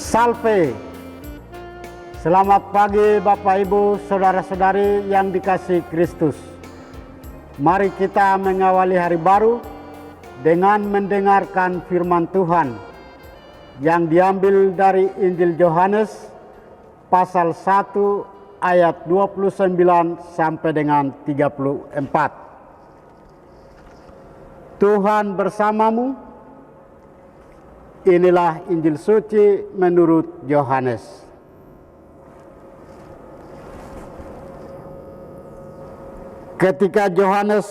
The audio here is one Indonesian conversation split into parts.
Salve. Selamat pagi Bapak Ibu, saudara-saudari yang dikasihi Kristus. Mari kita mengawali hari baru dengan mendengarkan firman Tuhan yang diambil dari Injil Yohanes pasal 1 ayat 29 sampai dengan 34. Tuhan bersamamu. Inilah Injil suci menurut Yohanes. Ketika Yohanes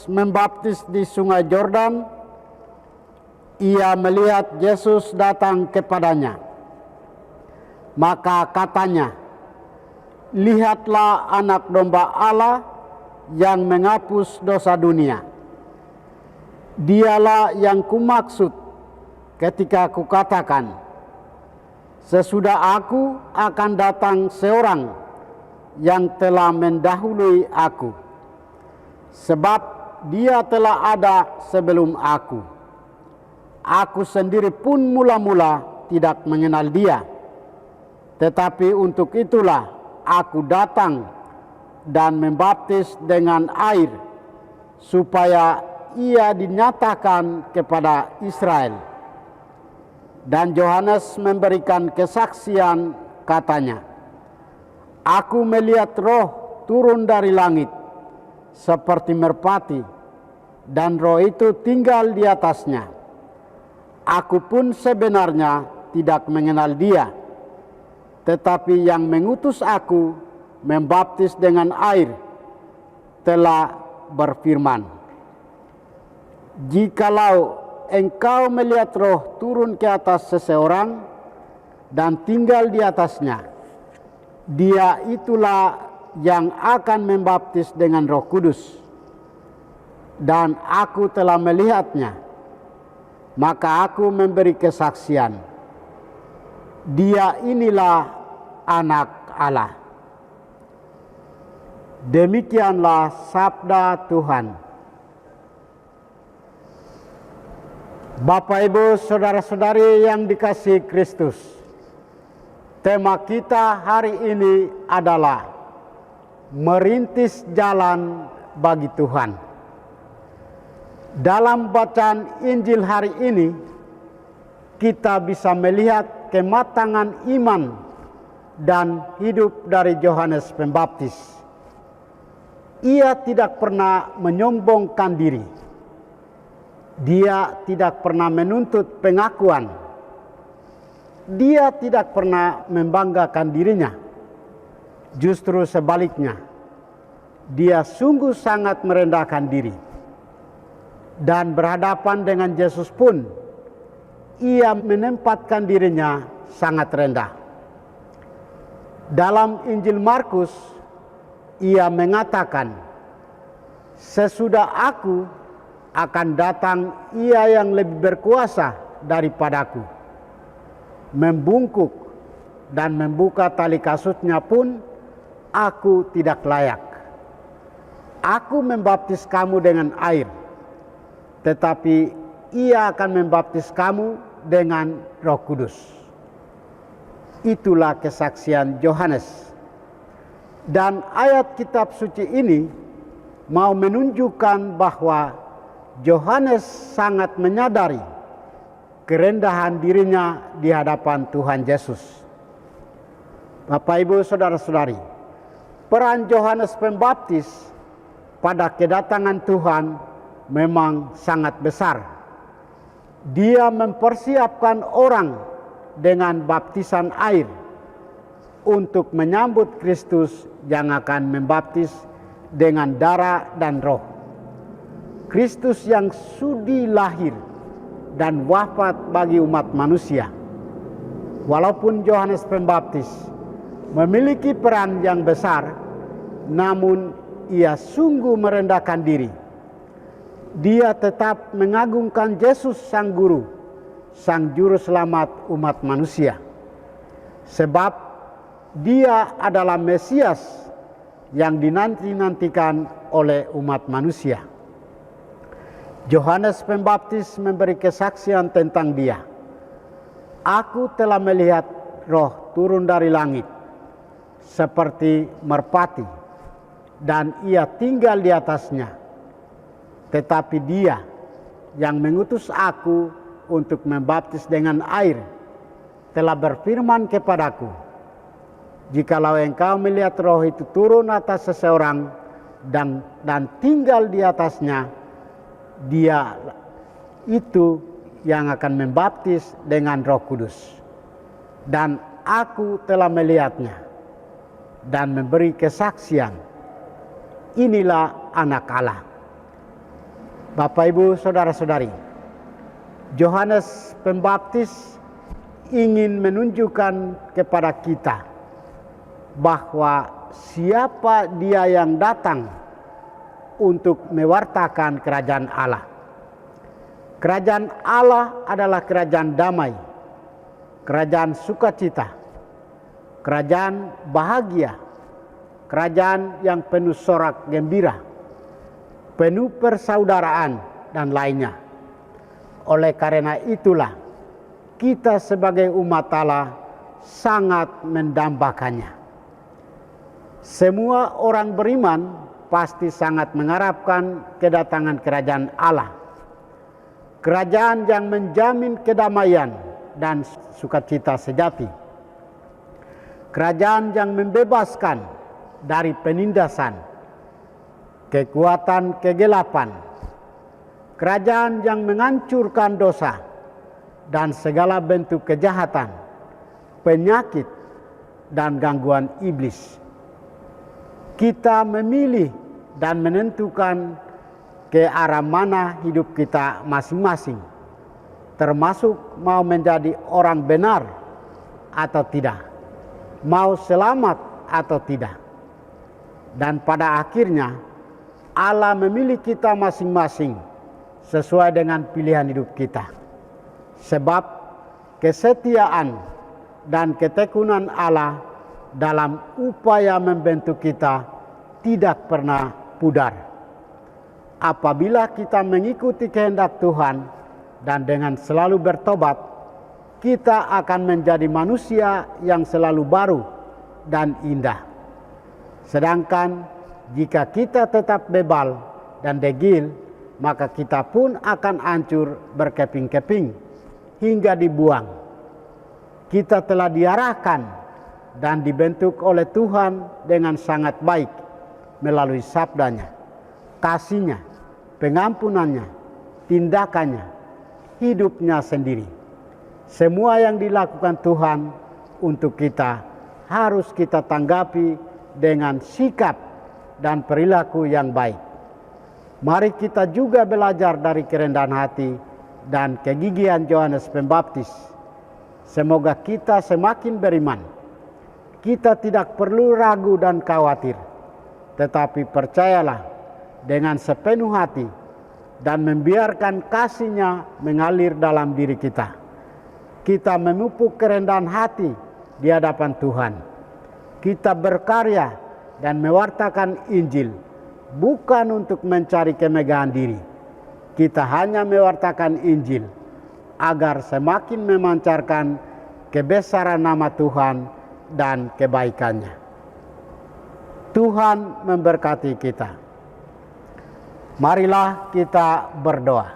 membaptis di Sungai Yordan, ia melihat Yesus datang kepadanya. Maka katanya, "Lihatlah anak domba Allah yang menghapus dosa dunia. Dialah yang kumaksud ketika kukatakan, sesudah aku akan datang seorang yang telah mendahului aku, sebab dia telah ada sebelum aku. Aku sendiri pun mula-mula tidak mengenal dia, tetapi untuk itulah aku datang dan membaptis dengan air, supaya ia dinyatakan kepada Israel." Dan Yohanes memberikan kesaksian, katanya, "Aku melihat roh turun dari langit seperti merpati, dan roh itu tinggal di atasnya. Aku pun sebenarnya tidak mengenal dia, tetapi yang mengutus aku membaptis dengan air telah berfirman, jikalau engkau melihat roh turun ke atas seseorang dan tinggal di atasnya, dia itulah yang akan membaptis dengan Roh Kudus. Dan aku telah melihatnya, maka aku memberi kesaksian, dia inilah anak Allah." Demikianlah sabda Tuhan. Bapak Ibu, saudara-saudari yang dikasihi Kristus, tema kita hari ini adalah merintis jalan bagi Tuhan. Dalam bacaan Injil hari ini, kita bisa melihat kematangan iman dan hidup dari Yohanes Pembaptis. Ia tidak pernah menyombongkan diri. Dia tidak pernah menuntut pengakuan. Dia tidak pernah membanggakan dirinya. Justru sebaliknya, dia sungguh sangat merendahkan diri. Dan berhadapan dengan Yesus pun, ia menempatkan dirinya sangat rendah. Dalam Injil Markus, ia mengatakan, "Sesudah aku akan datang ia yang lebih berkuasa daripadaku. Membungkuk dan membuka tali kasutnya pun aku tidak layak. Aku membaptis kamu dengan air, tetapi ia akan membaptis kamu dengan Roh Kudus." Itulah kesaksian Yohanes. Dan ayat kitab suci ini mau menunjukkan bahwa Yohanes sangat menyadari kerendahan dirinya di hadapan Tuhan Yesus. Bapak Ibu, saudara-saudari, peran Yohanes Pembaptis pada kedatangan Tuhan memang sangat besar. Dia mempersiapkan orang dengan baptisan air untuk menyambut Kristus yang akan membaptis dengan darah dan roh. Kristus yang sudi lahir dan wafat bagi umat manusia. Walaupun Yohanes Pembaptis memiliki peran yang besar, namun ia sungguh merendahkan diri. Dia tetap mengagungkan Yesus Sang Guru, Sang Juru Selamat umat manusia. Sebab dia adalah Mesias yang dinanti-nantikan oleh umat manusia. Yohanes Pembaptis memberi kesaksian tentang dia. "Aku telah melihat roh turun dari langit seperti merpati dan ia tinggal di atasnya. Tetapi dia yang mengutus aku untuk membaptis dengan air telah berfirman kepadaku, jikalau engkau melihat roh itu turun atas seseorang dan tinggal di atasnya, dia itu yang akan membaptis dengan Roh Kudus. Dan aku telah melihatnya dan memberi kesaksian, inilah anak Allah. Bapak, Ibu, saudara-saudari, Yohanes Pembaptis ingin menunjukkan kepada kita bahwa siapa dia yang datang untuk mewartakan kerajaan Allah. Kerajaan Allah adalah kerajaan damai, kerajaan sukacita, kerajaan bahagia, kerajaan yang penuh sorak gembira, penuh persaudaraan dan lainnya. Oleh karena itulah kita sebagai umat Allah sangat mendambakannya. Semua orang beriman pasti sangat mengharapkan kedatangan kerajaan Allah. Kerajaan yang menjamin kedamaian dan sukacita sejati. Kerajaan yang membebaskan dari penindasan, kekuatan kegelapan. Kerajaan yang menghancurkan dosa dan segala bentuk kejahatan, penyakit, dan gangguan iblis. Kita memilih dan menentukan ke arah mana hidup kita masing-masing, termasuk mau menjadi orang benar atau tidak, mau selamat atau tidak. Dan pada akhirnya Allah memilih kita masing-masing sesuai dengan pilihan hidup kita. Sebab kesetiaan dan ketekunan Allah dalam upaya membentuk kita tidak pernah pudar. Apabila kita mengikuti kehendak Tuhan dan dengan selalu bertobat, kita akan menjadi manusia yang selalu baru dan indah. Sedangkan jika kita tetap bebal dan degil, maka kita pun akan hancur berkeping-keping hingga dibuang. Kita telah diarahkan dan dibentuk oleh Tuhan dengan sangat baik melalui sabdanya, kasihnya, pengampunannya, tindakannya, hidupnya sendiri. Semua yang dilakukan Tuhan untuk kita harus kita tanggapi dengan sikap dan perilaku yang baik. Mari kita juga belajar dari kerendahan hati dan kegigihan Yohanes Pembaptis. Semoga kita semakin beriman. Kita tidak perlu ragu dan khawatir, tetapi percayalah dengan sepenuh hati dan membiarkan kasih-Nya mengalir dalam diri kita. Kita memupuk kerendahan hati di hadapan Tuhan. Kita berkarya dan mewartakan Injil bukan untuk mencari kemegahan diri. Kita hanya mewartakan Injil agar semakin memancarkan kebesaran nama Tuhan dan kebaikannya. Tuhan memberkati kita. Marilah kita berdoa.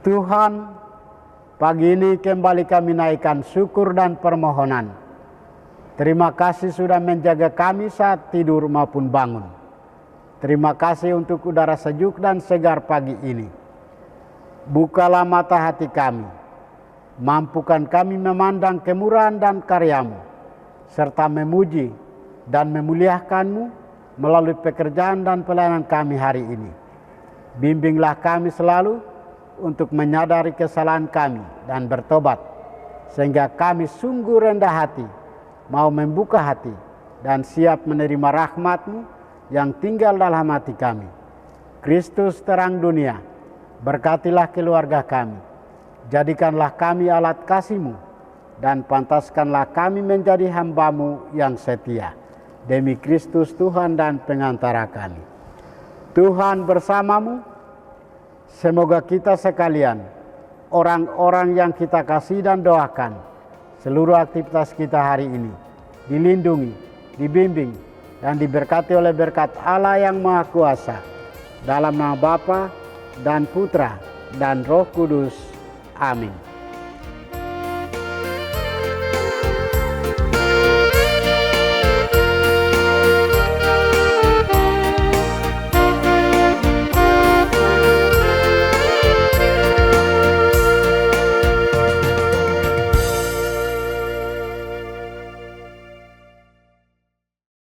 Tuhan, pagi ini kembali kami naikkan syukur dan permohonan. Terima kasih sudah menjaga kami saat tidur maupun bangun. Terima kasih untuk udara sejuk dan segar pagi ini. Bukalah mata hati kami. Mampukan kami memandang kemurahan dan karya-Mu, serta memuji dan memuliakan-Mu melalui pekerjaan dan pelayanan kami hari ini. Bimbinglah kami selalu untuk menyadari kesalahan kami dan bertobat, sehingga kami sungguh rendah hati, mau membuka hati dan siap menerima rahmat-Mu yang tinggal dalam hati kami. Kristus terang dunia, berkatilah keluarga kami. Jadikanlah kami alat kasih-Mu dan pantaskanlah kami menjadi hamba-Mu yang setia. Demi Kristus Tuhan dan pengantara kami. Tuhan bersamamu. Semoga kita sekalian, orang-orang yang kita kasih dan doakan, seluruh aktivitas kita hari ini dilindungi, dibimbing, dan diberkati oleh berkat Allah yang Maha Kuasa. Dalam nama Bapa dan Putra dan Roh Kudus. Amin.